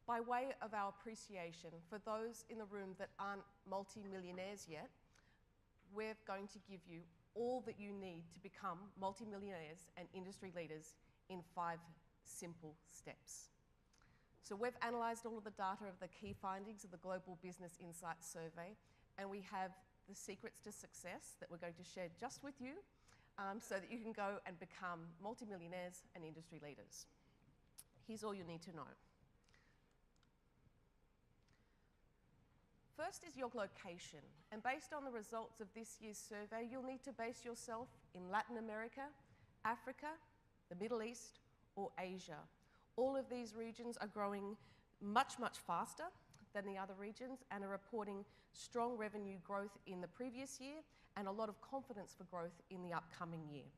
By way of our appreciation, for those in the room that aren't multi-millionaires yet, we're going to give you all that you need to become multi-millionaires and industry leaders in 5 simple steps. So we've analysed all of the data of the key findings of the Global Business Insights Survey, and we have the secrets to success that we're going to share just with you so that you can go and become multi-millionaires and industry leaders. Here's all you need to know. First is your location, and based on the results of this year's survey, you'll need to base yourself in Latin America, Africa, the Middle East, or Asia. All of these regions are growing much, much faster than the other regions and are reporting strong revenue growth in the previous year and a lot of confidence for growth in the upcoming year.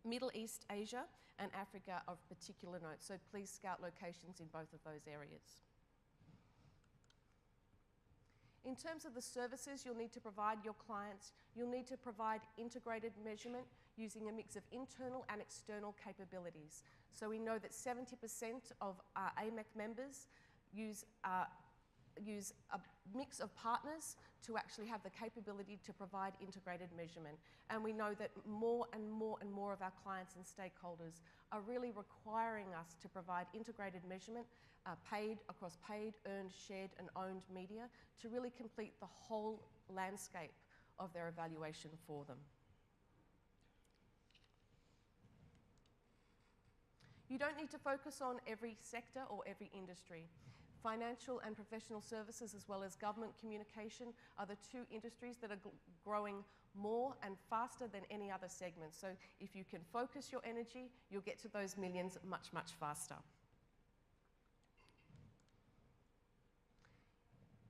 Middle East, Asia, and Africa are of particular note, so please scout locations in both of those areas. In terms of the services you'll need to provide your clients, you'll need to provide integrated measurement using a mix of internal and external capabilities. So we know that 70% of our AMEC members use a mix of partners to actually have the capability to provide integrated measurement. And we know that more and more of our clients and stakeholders are really requiring us to provide integrated measurement across paid, earned, shared and owned media to really complete the whole landscape of their evaluation for them. You don't need to focus on every sector or every industry. Financial and professional services, as well as government communication, are the 2 industries that are growing more and faster than any other segment. So if you can focus your energy, you'll get to those millions much, much faster.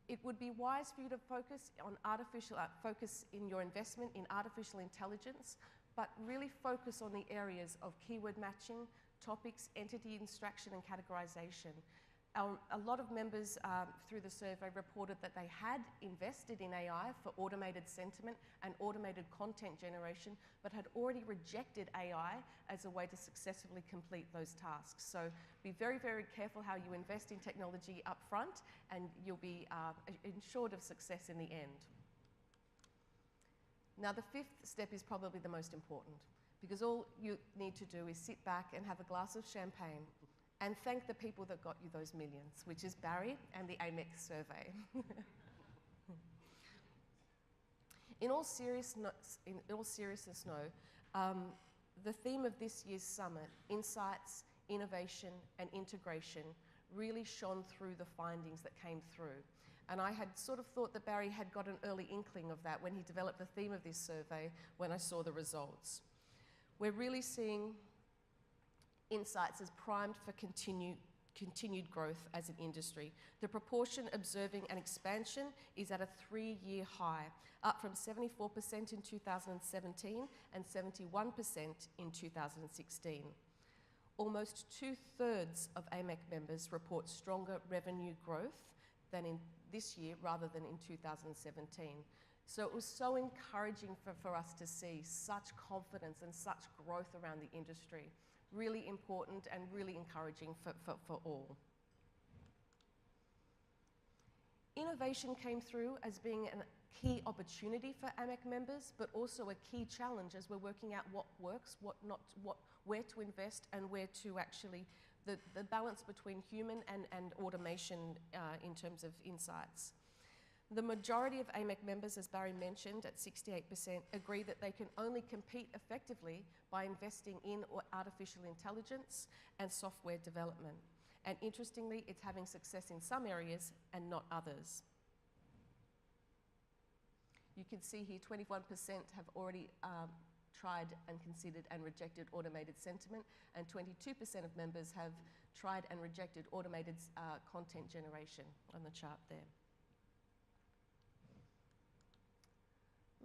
It would be wise for you to focus in your investment in artificial intelligence, but really focus on the areas of keyword matching, topics, entity extraction, and categorization. A lot of members through the survey reported that they had invested in AI for automated sentiment and automated content generation, but had already rejected AI as a way to successfully complete those tasks. So be very, very careful how you invest in technology up front, and you'll be ensured of success in the end. Now, the 5th step is probably the most important, because all you need to do is sit back and have a glass of champagne and thank the people that got you those millions, which is Barry and the AMEC survey. In all seriousness, the theme of this year's summit, insights, innovation, and integration, really shone through the findings that came through. And I had sort of thought that Barry had got an early inkling of that when he developed the theme of this survey when I saw the results. We're really seeing insights as primed for continued growth as an industry. The proportion observing an expansion is at a 3-year high, up from 74% in 2017 and 71% in 2016. Almost 2/3 of AMEC members report stronger revenue growth than in this year rather than in 2017. So it was so encouraging for us to see such confidence and such growth around the industry. Really important and really encouraging for all. Innovation came through as being a key opportunity for AMEC members, but also a key challenge as we're working out what works, what not, where to invest and where to actually, the balance between human and automation in terms of insights. The majority of AMEC members, as Barry mentioned, at 68%, agree that they can only compete effectively by investing in artificial intelligence and software development. And interestingly, it's having success in some areas and not others. You can see here 21% have already tried and considered and rejected automated sentiment, and 22% of members have tried and rejected automated content generation on the chart there.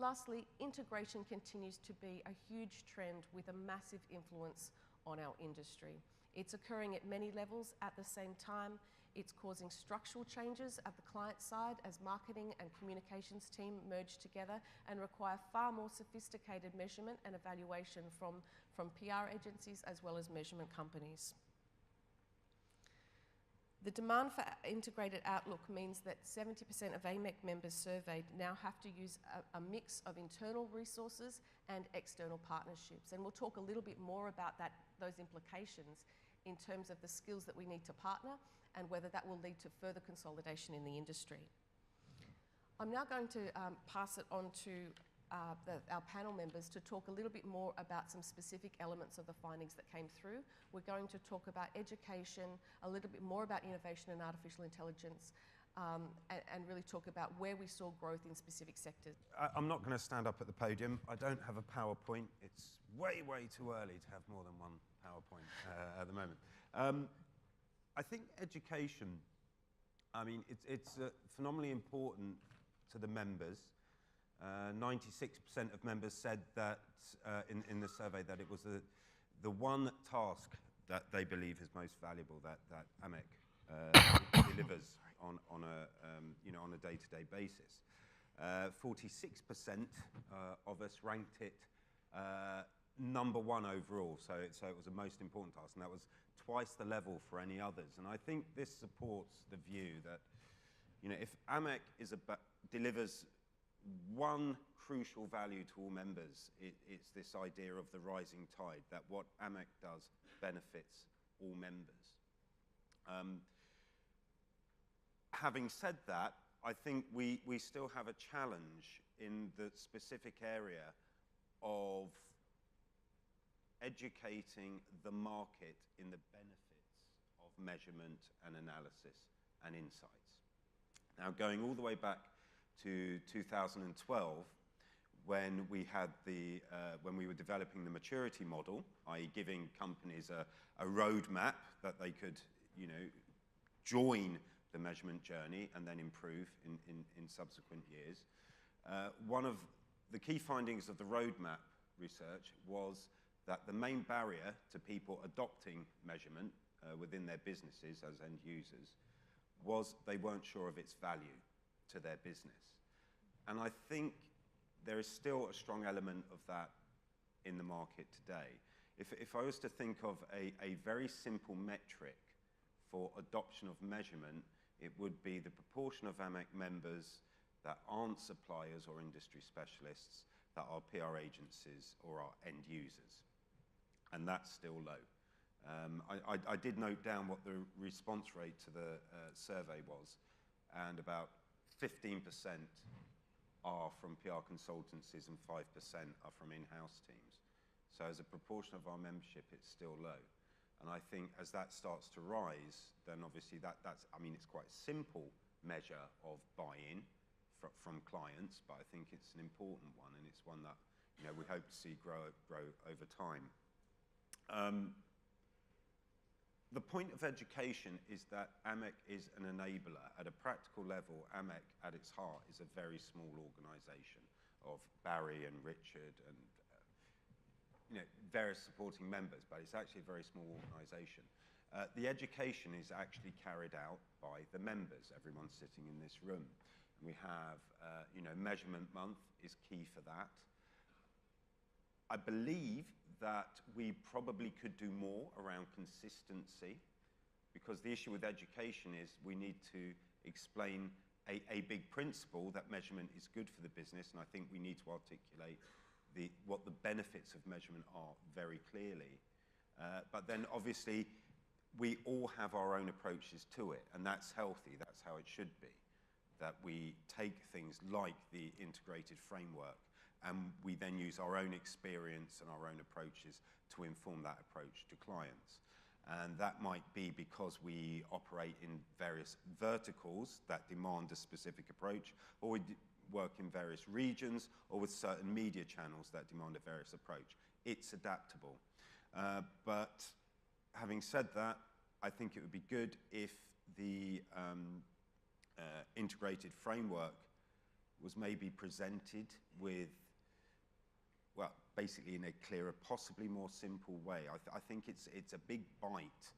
Lastly, integration continues to be a huge trend with a massive influence on our industry. It's occurring at many levels at the same time. It's causing structural changes at the client side as marketing and communications team merge together and require far more sophisticated measurement and evaluation from PR agencies as well as measurement companies. The demand for integrated outlook means that 70% of AMEC members surveyed now have to use a mix of internal resources and external partnerships. And we'll talk a little bit more about those implications in terms of the skills that we need to partner and whether that will lead to further consolidation in the industry. I'm now going to pass it on to our panel members to talk a little bit more about some specific elements of the findings that came through. We're going to talk about education, a little bit more about innovation and artificial intelligence, and really talk about where we saw growth in specific sectors. I'm not going to stand up at the podium. I don't have a PowerPoint. It's way, way too early to have more than one PowerPoint at the moment. I think education, I mean, it's phenomenally important to the members. 96% of members said that in the survey that it was the one task that they believe is most valuable that AMEC delivers on a day-to-day basis. 46% of us ranked it number one overall, so it was the most important task, and that was twice the level for any others. And I think this supports the view that, if AMEC delivers one crucial value to all members, it's this idea of the rising tide, that what AMEC does benefits all members. Having said that, I think we still have a challenge in the specific area of educating the market in the benefits of measurement and analysis and insights. Now, going all the way back to 2012, when we had when we were developing the maturity model, i.e., giving companies a roadmap that they could, join the measurement journey and then improve in subsequent years. One of the key findings of the roadmap research was that the main barrier to people adopting measurement within their businesses as end users was they weren't sure of its value to their business. And I think there is still a strong element of that in the market today. If I was to think of a very simple metric for adoption of measurement, it would be the proportion of AMEC members that aren't suppliers or industry specialists, that are PR agencies or are end users. And that's still low. I did note down what the response rate to the survey was, and about 15% are from PR consultancies and 5% are from in-house teams. So as a proportion of our membership, it's still low. And I think as that starts to rise, then obviously it's quite a simple measure of buy-in from clients, but I think it's an important one, and it's one that we hope to see grow over time. The point of education is that AMEC is an enabler. At a practical level, AMEC at its heart is a very small organisation of Barry and Richard and various supporting members, but it's actually a very small organisation. The education is actually carried out by the members, everyone sitting in this room. We have, Measurement Month is key for that. I believe that we probably could do more around consistency, because the issue with education is we need to explain a big principle that measurement is good for the business, and I think we need to articulate what the benefits of measurement are very clearly. But then obviously we all have our own approaches to it, and that's healthy, that's how it should be. That we take things like the integrated framework and we then use our own experience and our own approaches to inform that approach to clients. And that might be because we operate in various verticals that demand a specific approach, or we work in various regions, or with certain media channels that demand a various approach. It's adaptable. But having said that, I think it would be good if the integrated framework was maybe presented with, well, basically in a clearer, possibly more simple way. I think it's a big bite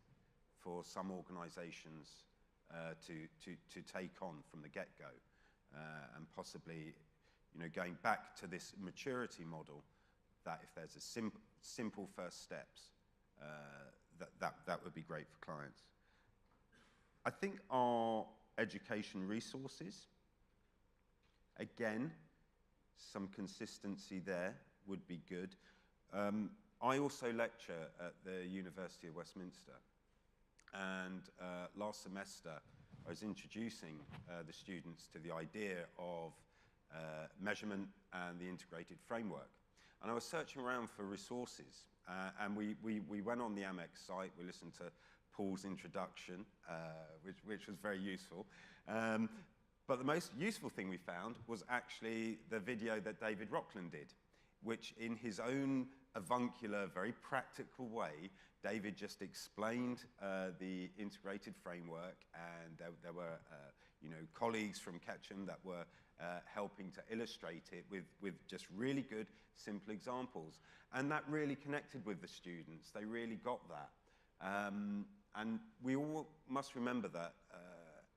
for some organisations to take on from the get-go, and possibly, going back to this maturity model, that if there's a simple first steps, that would be great for clients. I think our education resources, again, some consistency there would be good. I also lecture at the University of Westminster, and last semester I was introducing the students to the idea of measurement and the integrated framework. And I was searching around for resources, and we went on the AMEC site, we listened to Paul's introduction, which was very useful. But the most useful thing we found was actually the video that David Rockland did, which in his own avuncular, very practical way, David just explained the integrated framework, and there were colleagues from Ketchum that were helping to illustrate it with just really good, simple examples. And that really connected with the students. They really got that. And we all must remember that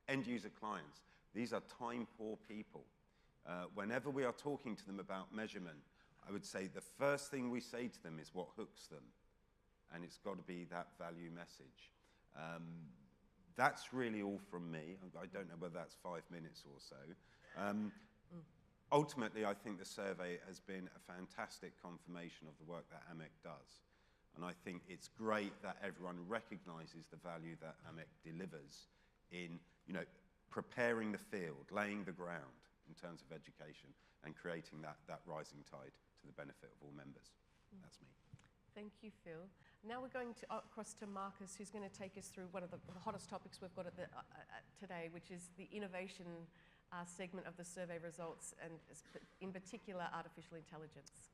end-user clients, these are time-poor people. Whenever we are talking to them about measurement, I would say the first thing we say to them is what hooks them. And it's got to be that value message. That's really all from me. I don't know whether that's 5 minutes or so. Ultimately, I think the survey has been a fantastic confirmation of the work that AMEC does. And I think it's great that everyone recognises the value that AMEC delivers in, preparing the field, laying the ground in terms of education, and creating that rising tide to the benefit of all members. That's me. Thank you, Phil. Now we're going to across to Marcus, who's going to take us through one of the hottest topics we've got today, which is the innovation segment of the survey results, and in particular, artificial intelligence.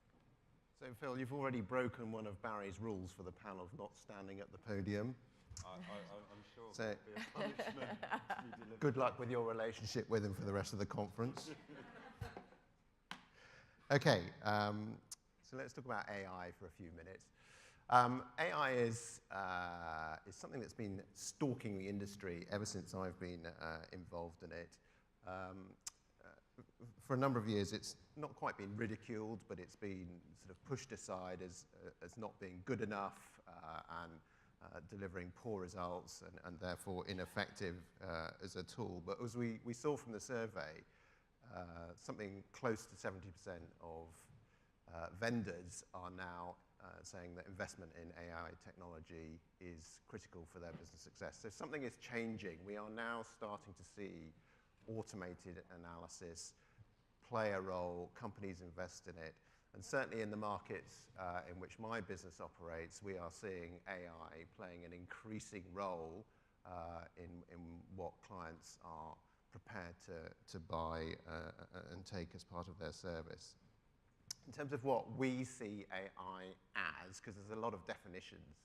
So, Phil, you've already broken one of Barry's rules for the panel of not standing at the podium. I'm sure So, there'll be a punishment. Good luck with your relationship with him for the rest of the conference. Okay, so let's talk about AI for a few minutes. AI is something that's been stalking the industry ever since I've been involved in it. For a number of years, it's not quite been ridiculed, but it's been sort of pushed aside as not being good enough and delivering poor results and therefore ineffective as a tool. But as we saw from the survey, something close to 70% of vendors are now saying that investment in AI technology is critical for their business success. So something is changing. We are now starting to see automated analysis play a role, companies invest in it, and certainly in the markets in which my business operates, we are seeing AI playing an increasing role in what clients are prepared to buy and take as part of their service. In terms of what we see AI as, because there's a lot of definitions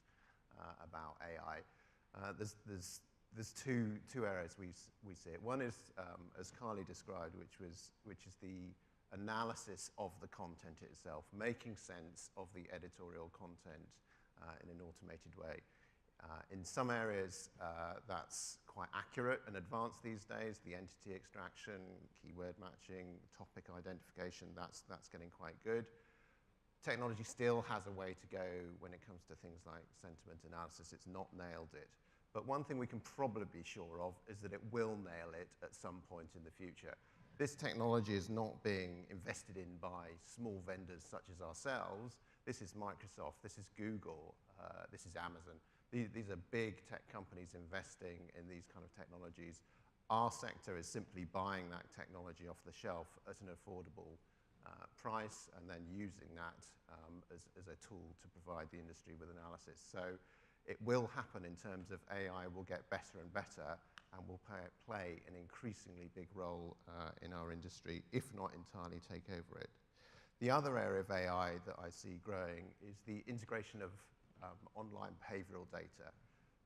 about AI, there's two areas we see it. One is, as Carly described, which is the analysis of the content itself, making sense of the editorial content in an automated way. In some areas, that's quite accurate and advanced these days. The entity extraction, keyword matching, topic identification, that's getting quite good. Technology still has a way to go when it comes to things like sentiment analysis. It's not nailed it. But one thing we can probably be sure of is that it will nail it at some point in the future. This technology is not being invested in by small vendors such as ourselves. This is Microsoft, this is Google, this is Amazon. These are big tech companies investing in these kind of technologies. Our sector is simply buying that technology off the shelf at an affordable price and then using that as a tool to provide the industry with analysis. So it will happen in terms of AI will get better and better and will play an increasingly big role in our industry, if not entirely take over it. The other area of AI that I see growing is the integration of online behavioral data.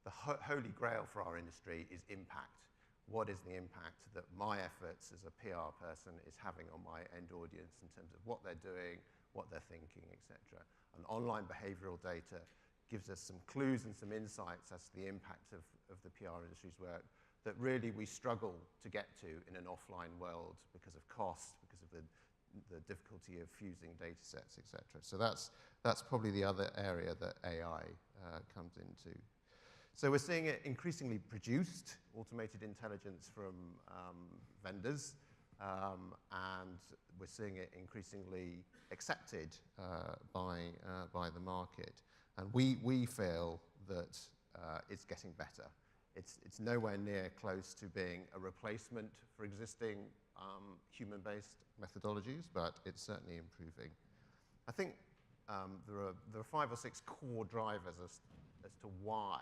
The holy grail for our industry is impact. What is the impact that my efforts as a PR person is having on my end audience in terms of what they're doing, what they're thinking, etc. And online behavioral data gives us some clues and some insights as to the impact of the PR industry's work that really we struggle to get to in an offline world because of cost, because of the difficulty of fusing data sets, etc. So that's probably the other area that AI comes into. So we're seeing it increasingly produced, automated intelligence from vendors, and we're seeing it increasingly accepted by the market. And we feel that it's getting better. It's nowhere near close to being a replacement for existing human-based methodologies, but it's certainly improving. I think there are 5 or 6 core drivers as to why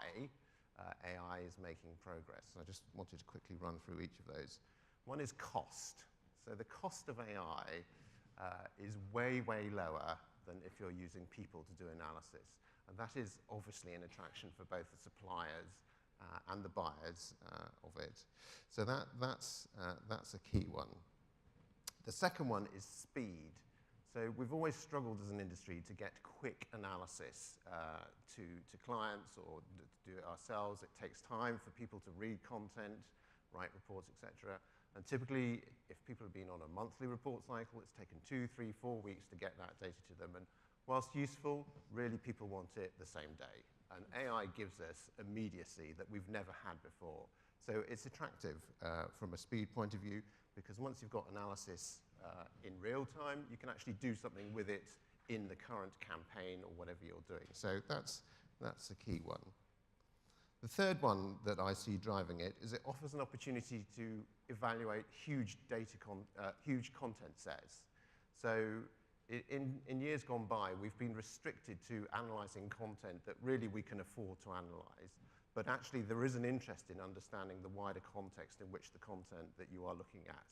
AI is making progress. I just wanted to quickly run through each of those. One is cost. So the cost of AI is way, way lower than if you're using people to do analysis. And that is obviously an attraction for both the suppliers and the buyers of it. So that's a key one. The second one is speed. So we've always struggled as an industry to get quick analysis to clients or to do it ourselves. It takes time for people to read content, write reports, etc. And typically, if people have been on a monthly report cycle, it's taken 2, 3, 4 weeks to get that data to them. And whilst useful, really people want it the same day. And AI gives us immediacy that we've never had before. So it's attractive from a speed point of view, because once you've got analysis in real time, you can actually do something with it in the current campaign or whatever you're doing. So that's a key one. The third one that I see driving it is it offers an opportunity to evaluate huge content sets. So in years gone by, we've been restricted to analysing content that really we can afford to analyse. But actually, there is an interest in understanding the wider context in which the content that you are looking at.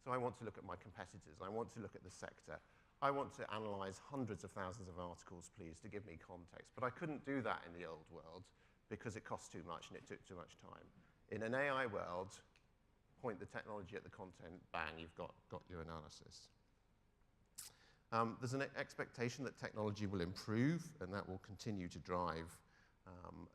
So I want to look at my competitors. I want to look at the sector. I want to analyse hundreds of thousands of articles, please, to give me context. But I couldn't do that in the old world because it cost too much and it took too much time. In an AI world, point the technology at the content, bang, you've got your analysis. There's an expectation that technology will improve, and that will continue to drive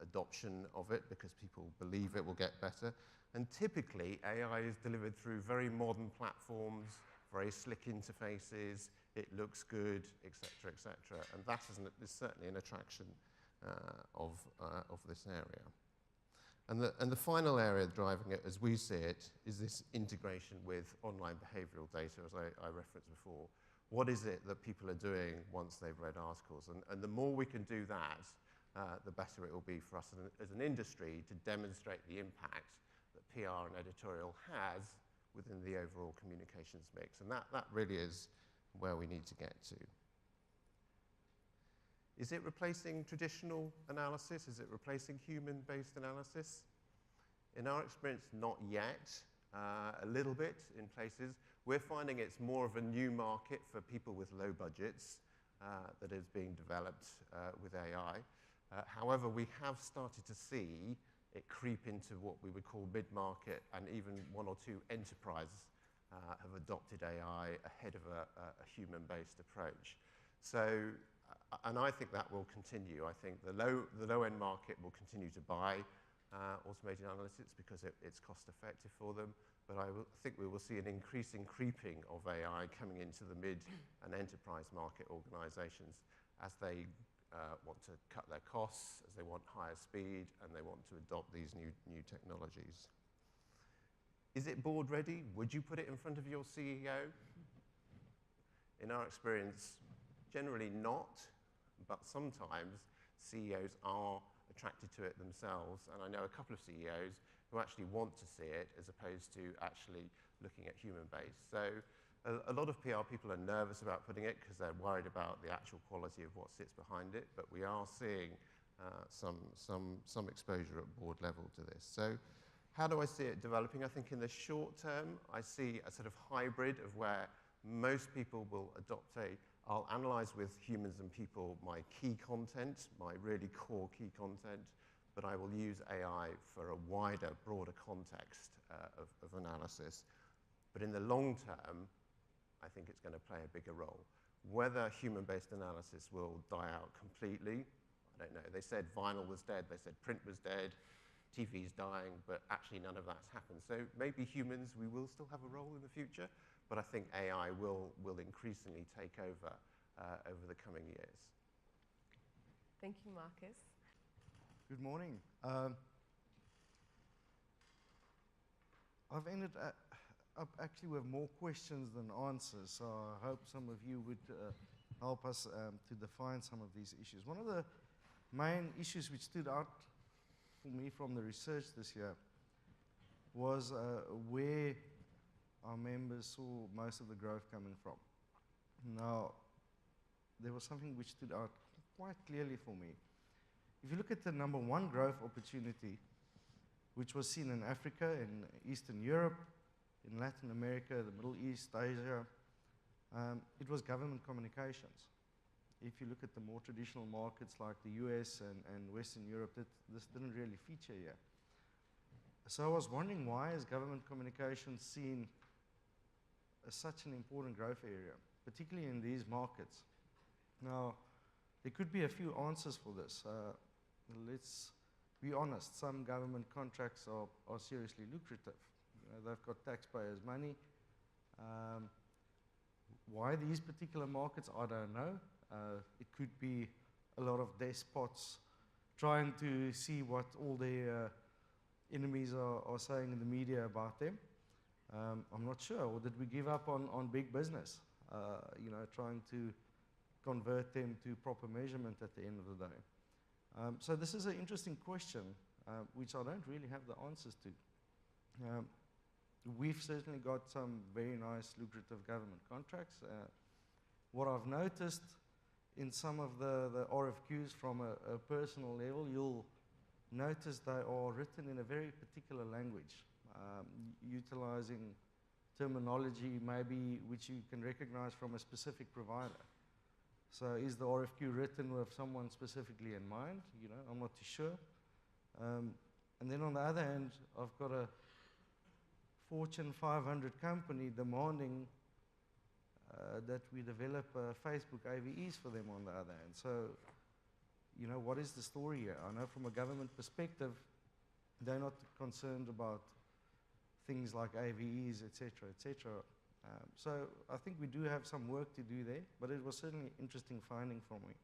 adoption of it because people believe it will get better. And typically, AI is delivered through very modern platforms, very slick interfaces, it looks good, et cetera, and that is certainly an attraction of this area. And the final area driving it, as we see it, is this integration with online behavioural data, as I referenced before. What is it that people are doing once they've read articles? And the more we can do that, the better it will be for us as an industry to demonstrate the impact that PR and editorial has within the overall communications mix. And that really is where we need to get to. Is it replacing traditional analysis? Is it replacing human-based analysis? In our experience, not yet. A little bit in places. We're finding it's more of a new market for people with low budgets that is being developed with AI. However, we have started to see it creep into what we would call mid-market, and even 1 or 2 enterprises have adopted AI ahead of a human-based approach. So, and I think that will continue. I think the low-end market will continue to buy automated analytics because it's cost-effective for them. But I think we will see an increasing creeping of AI coming into the mid and enterprise market organizations as they want to cut their costs, as they want higher speed, and they want to adopt these new technologies. Is it board ready? Would you put it in front of your CEO? In our experience, generally not, but sometimes CEOs are attracted to it themselves, and I know a couple of CEOs who actually want to see it as opposed to actually looking at human-based. So a lot of PR people are nervous about putting it because they're worried about the actual quality of what sits behind it, but we are seeing some exposure at board level to this. So how do I see it developing? I think in the short term, I see a sort of hybrid of where most people will adopt I'll analyze with humans and people my key content, my really core key content, but I will use AI for a wider, broader context of analysis. But in the long term, I think it's going to play a bigger role. Whether human-based analysis will die out completely, I don't know. They said vinyl was dead, they said print was dead, TV's dying, but actually none of that's happened. So maybe humans, we will still have a role in the future, but I think AI will increasingly take over over the coming years. Thank you, Marcus. Good morning. I've ended up actually with more questions than answers, so I hope some of you would help us to define some of these issues. One of the main issues which stood out for me from the research this year was where our members saw most of the growth coming from. Now, there was something which stood out quite clearly for me. If you look at the number one growth opportunity, which was seen in Africa, in Eastern Europe, in Latin America, the Middle East, Asia, it was government communications. If you look at the more traditional markets like the US and Western Europe, this didn't really feature here. So I was wondering, why is government communications seen as such an important growth area, particularly in these markets? Now, there could be a few answers for this. Let's be honest, some government contracts are seriously lucrative. You know, they've got taxpayers' money. Why these particular markets, I don't know. It could be a lot of despots trying to see what all their enemies are saying in the media about them. I'm not sure. Or did we give up on big business? You know, trying to convert them to proper measurement at the end of the day. So this is an interesting question, which I don't really have the answers to. We've certainly got some very nice, lucrative government contracts. What I've noticed in some of the RFQs from a personal level, you'll notice they are written in a very particular language, utilizing terminology maybe which you can recognize from a specific provider. So is the RFQ written with someone specifically in mind? You know, I'm not too sure. And then on the other hand, I've got a Fortune 500 company demanding that we develop Facebook AVEs for them on the other hand. So, you know, what is the story here? I know from a government perspective, they're not concerned about things like AVEs, etc., etc. So I think we do have some work to do there, but it was certainly an interesting finding for me.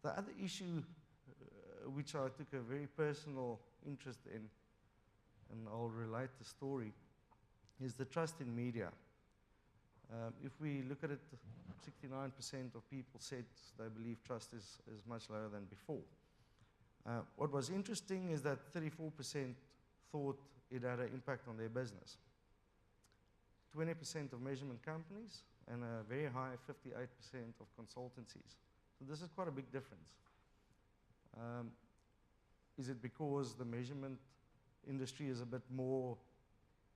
The other issue which I took a very personal interest in, and I'll relate the story, is the trust in media. If we look at it, 69% of people said they believe trust is much lower than before. What was interesting is that 34% thought it had an impact on their business. 20% of measurement companies and a very high 58% of consultancies. So this is quite a big difference. Is it because the measurement industry is a bit more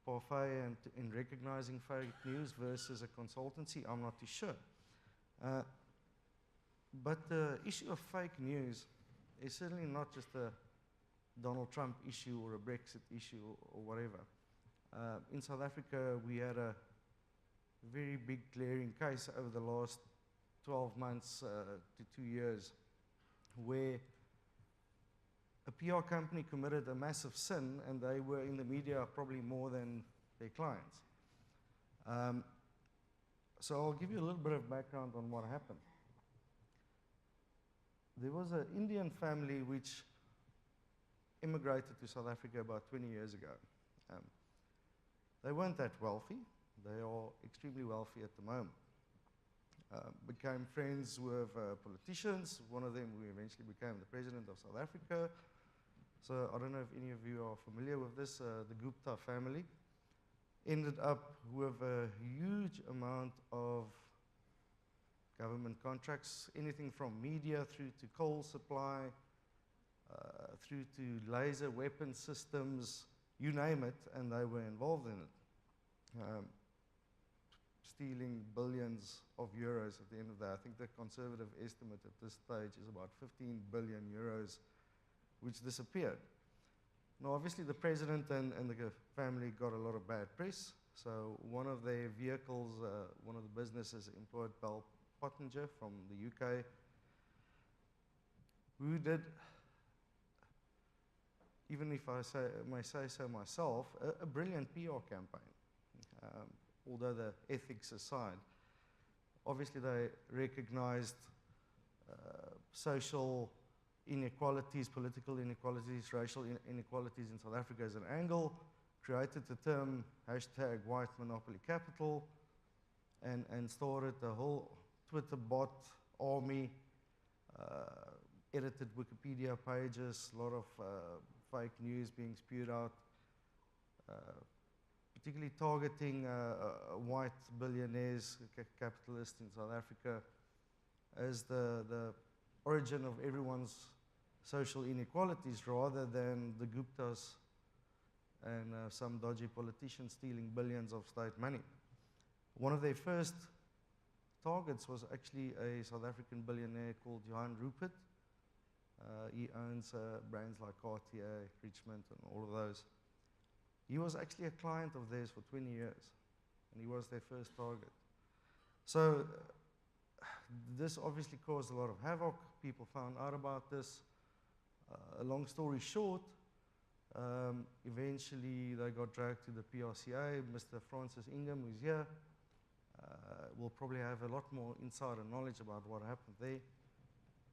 parfait and in recognizing fake news versus a consultancy? I'm not too sure. But the issue of fake news is certainly not just a Donald Trump issue or a Brexit issue or whatever. In South Africa, we had a very big glaring case over the last 12 months to 2 years where a PR company committed a massive sin and they were in the media probably more than their clients. So I'll give you a little bit of background on what happened. There was an Indian family which immigrated to South Africa about 20 years ago. They weren't that wealthy. They are extremely wealthy at the moment. Became friends with politicians. One of them who eventually became the president of South Africa. So I don't know if any of you are familiar with this. The Gupta family ended up with a huge amount of government contracts, anything from media through to coal supply, through to laser weapon systems, you name it, and they were involved in it. Stealing billions of euros at the end of the day. I think the conservative estimate at this stage is about 15 billion euros, which disappeared. Now, obviously, the president and the family got a lot of bad press. So one of their vehicles, one of the businesses employed Bell Pottinger from the UK, who did, even if I may say so myself, a brilliant PR campaign. Although the ethics aside, obviously they recognized social inequalities, political inequalities, racial inequalities in South Africa as an angle, created the term #white monopoly capital, and started the whole Twitter bot army, edited Wikipedia pages, a lot of fake news being spewed out, particularly targeting white billionaires, capitalists in South Africa as the origin of everyone's social inequalities, rather than the Guptas and some dodgy politicians stealing billions of state money. One of their first targets was actually a South African billionaire called Johan Rupert. He owns brands like Cartier, Richmond, and all of those. He was actually a client of theirs for 20 years, and he was their first target. So this obviously caused a lot of havoc. People found out about this. A long story short, eventually they got dragged to the PRCA. Mr. Francis Ingham, who's here, will probably have a lot more insider knowledge about what happened there.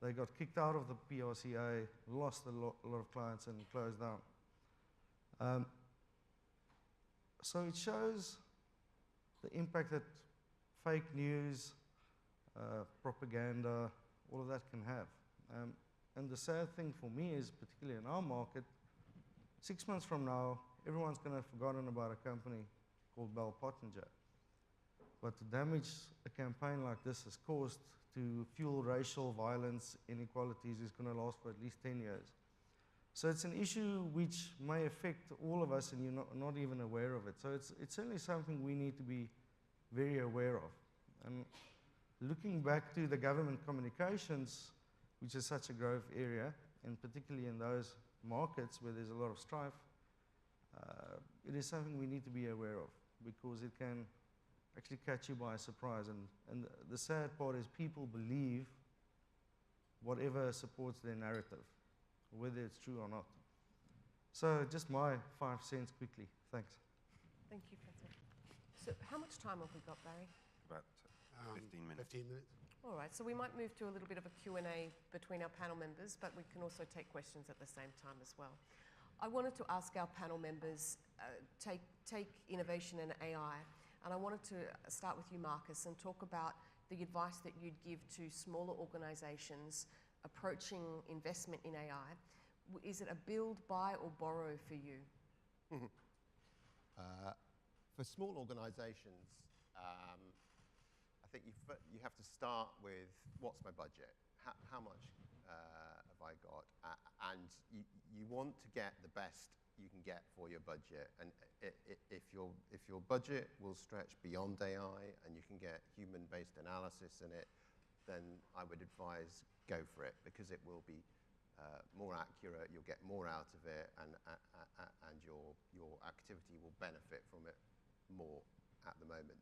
They got kicked out of the PRCA, lost a lot of clients, and closed down. So it shows the impact that fake news, propaganda, all of that can have. And the sad thing for me is, particularly in our market, 6 months from now, everyone's going to have forgotten about a company called Bell Pottinger. But the damage a campaign like this has caused to fuel racial violence, inequalities, is going to last for at least 10 years. So it's an issue which may affect all of us, and you're not even aware of it. So it's certainly something we need to be very aware of. And looking back to the government communications, which is such a growth area, and particularly in those markets where there's a lot of strife, it is something we need to be aware of, because it can actually catch you by surprise. And the sad part is people believe whatever supports their narrative, whether it's true or not. So just my 5 cents quickly. Thanks. Thank you, President. So how much time have we got, Barry? About 15 minutes. 15 minutes. All right, so we might move to a little bit of a Q&A between our panel members, but we can also take questions at the same time as well. I wanted to ask our panel members, take innovation and AI, and I wanted to start with you, Marcus, and talk about the advice that you'd give to smaller organisations approaching investment in AI. Is it a build, buy, or borrow for you? For small organisations, I think you have to start with, what's my budget? How much have I got? And you want to get the best you can get for your budget. And if your budget will stretch beyond AI and you can get human-based analysis in it, then I would advise go for it, because it will be more accurate, you'll get more out of it, and your activity will benefit from it more at the moment.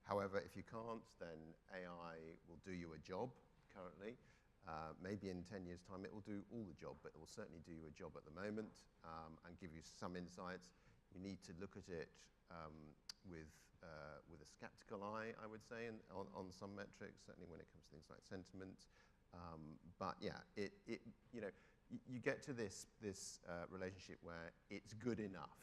However, if you can't, then AI will do you a job currently. Maybe in 10 years' time it will do all the job, but it will certainly do you a job at the moment, and give you some insights. You need to look at it with a skeptical eye, I would say, on some metrics, certainly when it comes to things like sentiment. But yeah, you get to this relationship where it's good enough.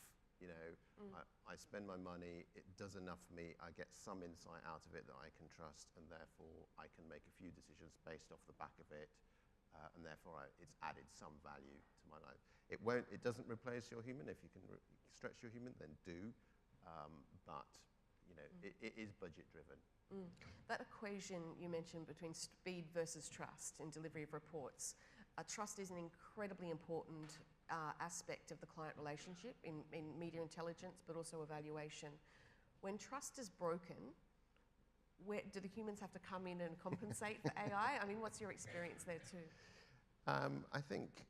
I spend my money, it does enough for me, I get some insight out of it that I can trust, and therefore I can make a few decisions based off the back of it, and therefore it's added some value to my life. It doesn't replace your human. If you can stretch your human, then do, but it is budget driven. That equation you mentioned between speed versus trust in delivery of reports, trust is an incredibly important aspect of the client relationship in media intelligence, but also evaluation. When trust is broken, do the humans have to come in and compensate for AI? I mean, what's your experience there too? I think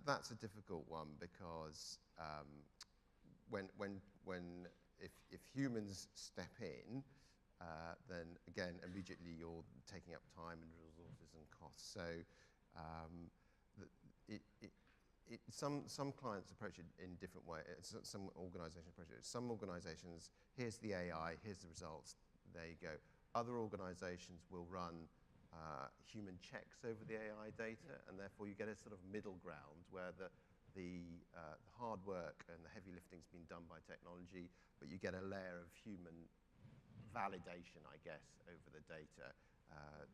that's a difficult one, because if humans step in, then again immediately you're taking up time and resources and costs. So some clients approach it in different ways. Some organisations approach it. Some organisations, here's the AI, here's the results, there you go. Other organisations will run human checks over the AI data, and therefore you get a sort of middle ground where the hard work and the heavy lifting's been done by technology, but you get a layer of human validation, I guess, over the data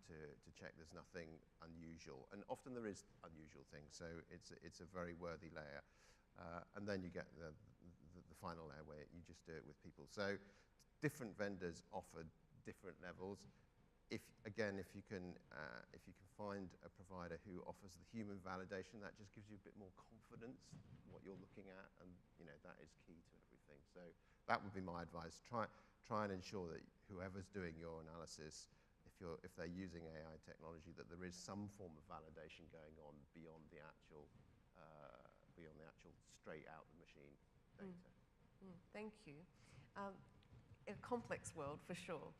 to check there's nothing unusual. And often there is unusual things, so it's a very worthy layer. And then you get the final layer where you just do it with people. So different vendors offer different levels. If you can find a provider who offers the human validation, that just gives you a bit more confidence in what you're looking at, and that is key to everything. So that would be my advice. Try and ensure that whoever's doing your analysis, if they're using AI technology, that there is some form of validation going on beyond the actual straight out the machine data. Thank you. In a complex world, for sure.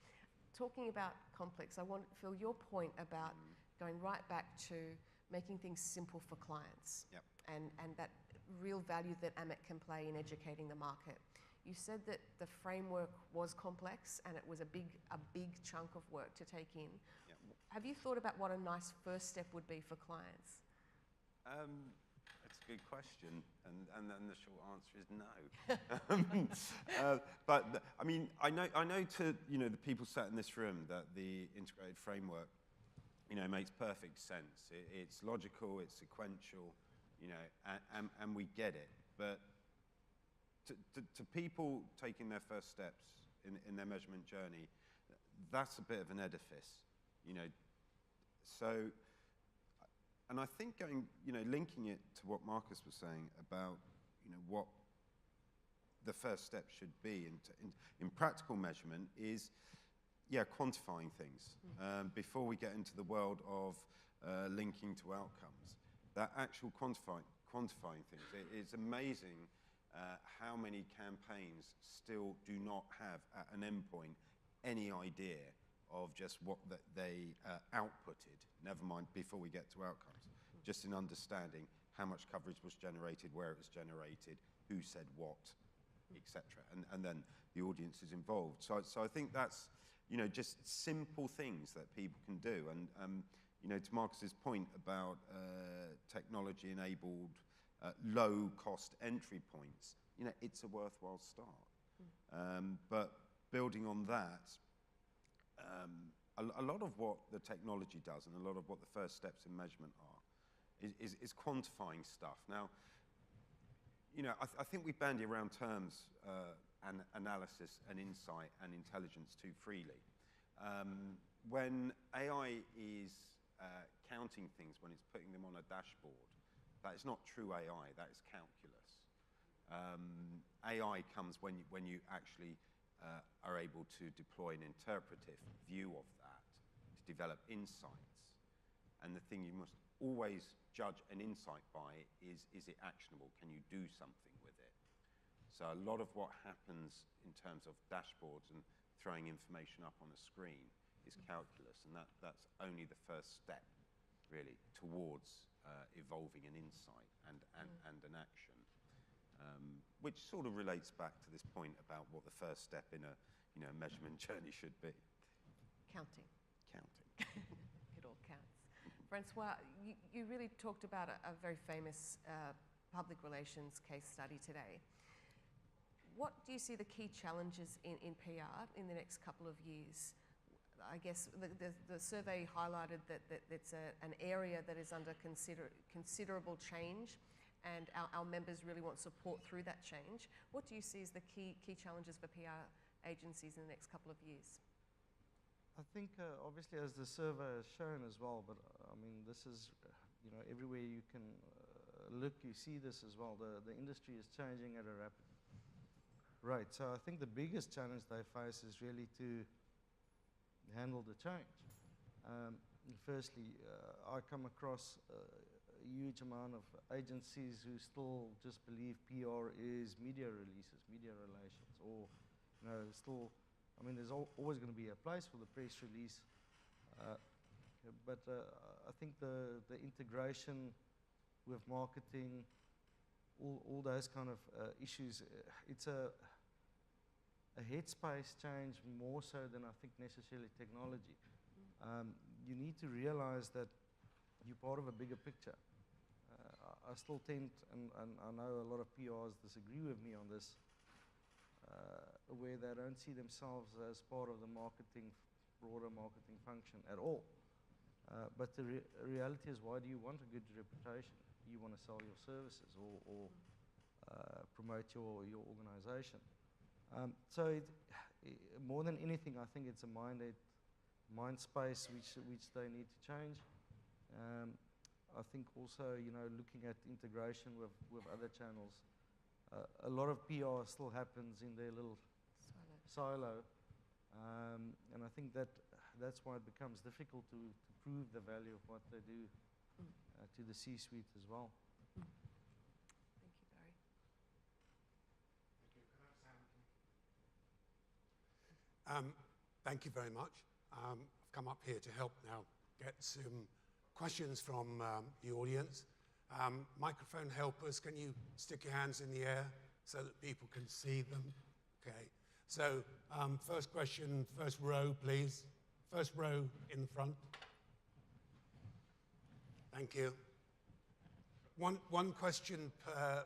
Talking about complex, I want to feel your point about going right back to making things simple for clients. Yep. And that real value that AMEC can play in educating the market. You said that the framework was complex and it was a big chunk of work to take in. Yep. Have you thought about what a nice first step would be for clients? That's a good question, and then the short answer is no. But I mean, I know to the people sat in this room that the integrated framework, makes perfect sense. It's logical, it's sequential, and we get it. But to people taking their first steps in their measurement journey, that's a bit of an edifice, So. And I think linking it to what Marcus was saying about, what the first step should be in practical measurement is, quantifying things. Before we get into the world of linking to outcomes, that actual quantifying things. It's amazing how many campaigns still do not have at an endpoint any idea of just what they outputted, never mind before we get to outcomes, just in understanding how much coverage was generated, where it was generated, who said what, etc. And then the audience is involved. So I think that's, just simple things that people can do. And to Marcus's point about technology-enabled, low-cost entry points, it's a worthwhile start. But building on that, a lot of what the technology does and a lot of what the first steps in measurement are is quantifying stuff. Now, I think we bandy around terms analysis and insight and intelligence too freely. When AI is counting things, when it's putting them on a dashboard, that is not true AI, that is calculus. AI comes when you actually are able to deploy an interpretive view of that, to develop insights. And the thing you must always judge an insight by is it actionable? Can you do something with it? So a lot of what happens in terms of dashboards and throwing information up on a screen is calculus, and that's only the first step, really, towards evolving an insight and an action. Which sort of relates back to this point about what the first step in a measurement journey should be. Counting. It all counts. Francois, you really talked about a very famous public relations case study today. What do you see the key challenges in PR in the next couple of years? I guess the survey highlighted that it's an area that is under considerable change, and our members really want support through that change. What do you see as the key challenges for PR agencies in the next couple of years? I think obviously, as the survey has shown as well, but I mean, this is, everywhere you can look, you see this as well. The industry is changing at a rapid rate. So I think the biggest challenge they face is really to handle the change. Firstly, I come across a huge amount of agencies who still just believe PR is media releases, media relations, or still, I mean, there's always going to be a place for the press release, but I think the integration with marketing, all those kind of issues, it's a headspace change more so than I think necessarily technology. you need to realize that you're part of a bigger picture. I still tend, and I know a lot of PRs disagree with me on this, where they don't see themselves as part of the broader marketing function at all. But the reality is, why do you want a good reputation? You want to sell your services or promote your organization. So more than anything, I think it's a mind space which they need to change. I think also, looking at integration with other channels. A lot of PR still happens in their little silo. And I think that's why it becomes difficult to prove the value of what they do to the C-suite as well. Thank you, Barry. Thank you very much. I've come up here to help now get some questions from the audience. Microphone helpers, can you stick your hands in the air so that people can see them? Okay. So first question, first row, please. First row in the front. Thank you. One question per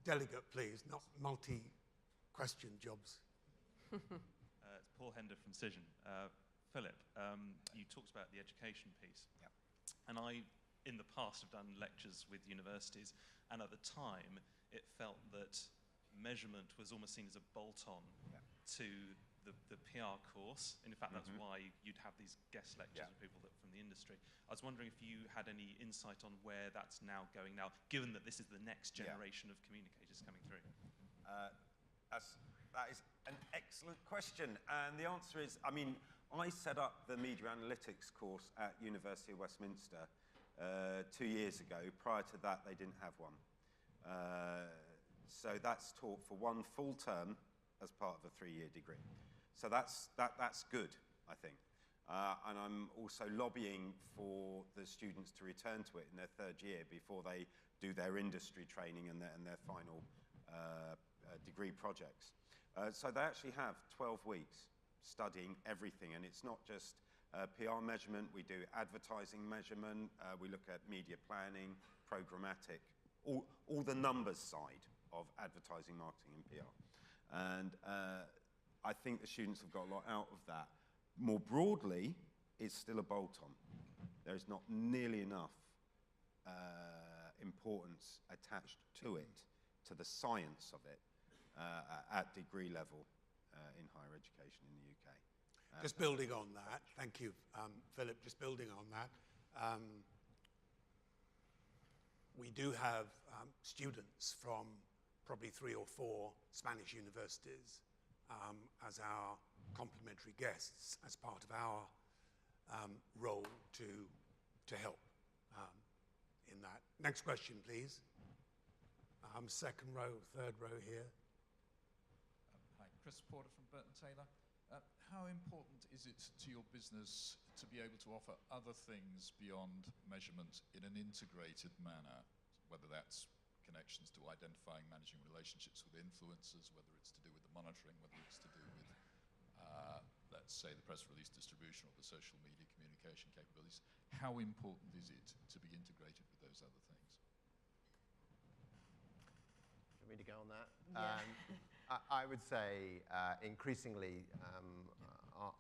delegate, please, not multi-question jobs. It's Paul Hender from Cision. Philip, you talked about the education piece. Yep. And I, in the past, have done lectures with universities, and at the time, it felt that measurement was almost seen as a bolt-on to the PR course. And in fact, that's why you'd have these guest lectures with people from the industry. I was wondering if you had any insight on where that's now going now, given that this is the next generation of communicators coming through. That is an excellent question. And the answer is, I mean, I set up the media analytics course at University of Westminster 2 years ago. Prior to that, they didn't have one. So that's taught for one full term as part of a 3-year degree. So that's good, I think. And I'm also lobbying for the students to return to it in their 3rd year before they do their industry training and their final degree projects. So they actually have 12 weeks studying everything, and it's not just PR measurement. We do advertising measurement. We look at media planning, programmatic, all the numbers side of advertising, marketing, and PR. And I think the students have got a lot out of that. More broadly, it's still a bolt-on. There is not nearly enough importance attached to it, to the science of it, at degree level in higher education in the UK. Just building on that, thank you, Philip, just building on that. We do have students from probably 3 or 4 Spanish universities as our complimentary guests as part of our role to help in that. Next question, please. Second row, third row here. Hi, Chris Porter from Burton Taylor. How important is it to your business to be able to offer other things beyond measurement in an integrated manner, whether that's connections to identifying, managing relationships with influencers, whether it's to do with the monitoring, whether it's to do with, let's say, the press release distribution or the social media communication capabilities? How important is it to be integrated with those other things? Do you want me to go on that? Yeah. I would say increasingly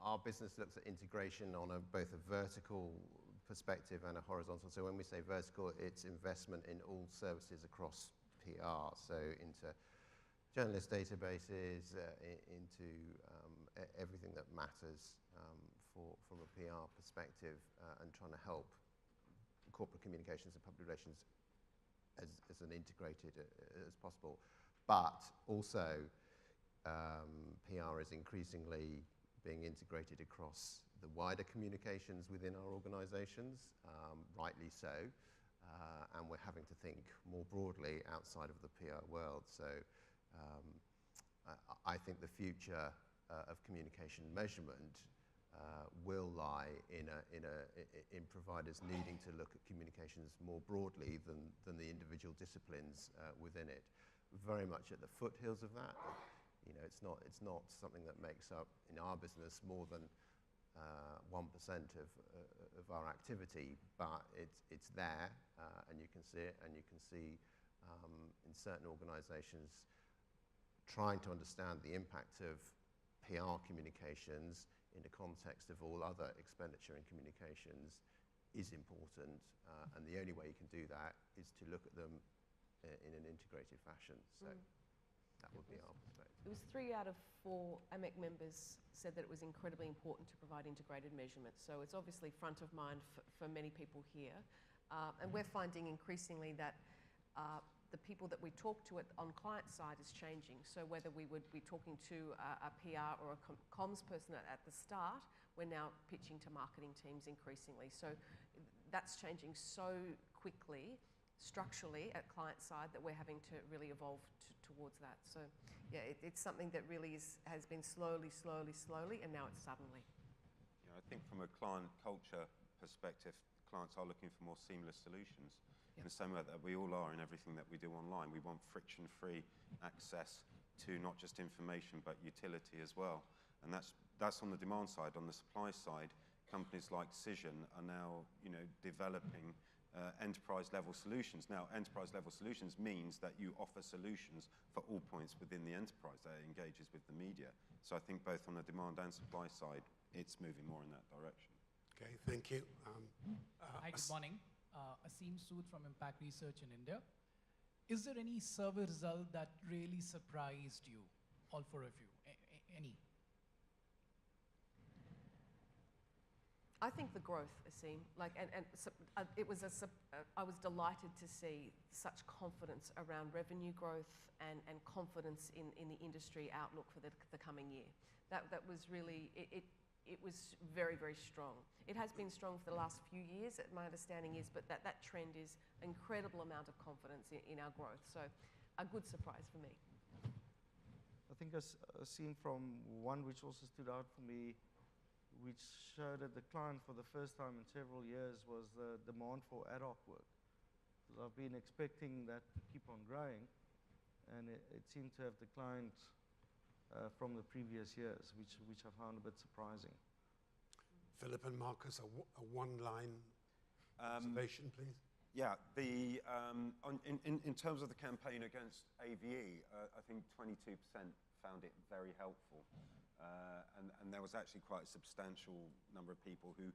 our business looks at integration on both a vertical perspective and a horizontal. So when we say vertical, it's investment in all services across PR, so into journalist databases, into everything that matters from a PR perspective, and trying to help corporate communications and public relations as an integrated as possible. But also, PR is increasingly being integrated across the wider communications within our organizations, rightly so, and we're having to think more broadly outside of the PR world. So I think the future of communication measurement will lie in providers needing to look at communications more broadly than the individual disciplines within it. Very much at the foothills of that. You know, it's not something that makes up in our business more than 1% of our activity, but it's there, and you can see it, and you can see in certain organisations trying to understand the impact of PR communications in the context of all other expenditure in communications is important, and the only way you can do that is to look at them in an integrated fashion. So that would be our perspective. It was 3 out of 4 AMEC members said that it was incredibly important to provide integrated measurement. So it's obviously front of mind for many people here. And we're finding increasingly that the people that we talk to on client side is changing. So whether we would be talking to a PR or a comms person at the start, we're now pitching to marketing teams increasingly. So that's changing so quickly, structurally at client side, that we're having to really evolve towards that. So yeah, it's something that really has been slowly, and now it's suddenly. Yeah, I think from a client culture perspective, clients are looking for more seamless solutions. In the same way that we all are in everything that we do online. We want friction-free access to not just information but utility as well. And that's on the demand side. On the supply side, companies like Cision are now, developing enterprise-level solutions. Now, enterprise-level solutions means that you offer solutions for all points within the enterprise that engages with the media. So I think both on the demand and supply side, it's moving more in that direction. Okay, thank you. Hi, good morning. Asim Sood from Impact Research in India. Is there any survey result that really surprised you, all 4 of you? Any? I think the growth, Asim, it was I was delighted to see such confidence around revenue growth and confidence in the industry outlook for the coming year. That was really, it was very, very strong. It has been strong for the last few years, my understanding is, but that trend is an incredible amount of confidence in our growth. So a good surprise for me. I think a scene from one which also stood out for me, which showed a decline for the first time in several years, was the demand for ad hoc work. Because I've been expecting that to keep on growing, and it seemed to have declined from the previous years, which I found a bit surprising. Philip and Marcus, a one-line observation, please. Yeah, in terms of the campaign against AVE, I think 22% found it very helpful. And there was actually quite a substantial number of people who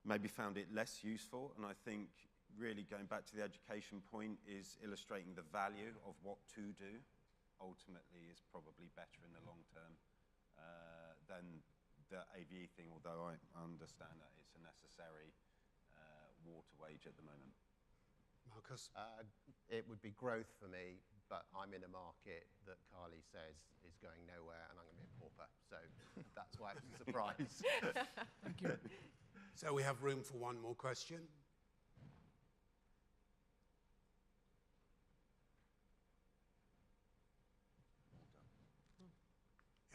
maybe found it less useful. And I think really going back to the education point is illustrating the value of what to do ultimately is probably better in the long term than the AVE thing, although I understand that it's a necessary war to wage at the moment. Marcus? It would be growth for me, but I'm in a market that Carly says is going nowhere, and I'm going to be a pauper. So that's why it's a surprise. Thank you. So we have room for one more question.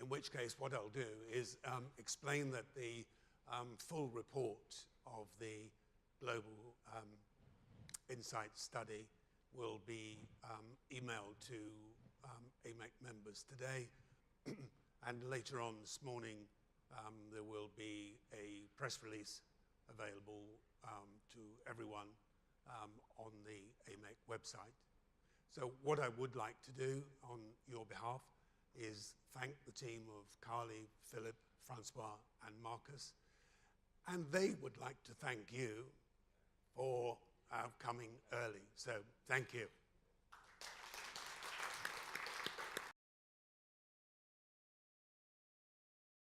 In which case, what I'll do is explain that the full report of the Global Insight study will be emailed to AMEC members today. And later on this morning, there will be a press release available to everyone on the AMEC website. So what I would like to do on your behalf is thank the team of Carly, Philip, Francois, and Marcus. And they would like to thank you for coming early. So thank you.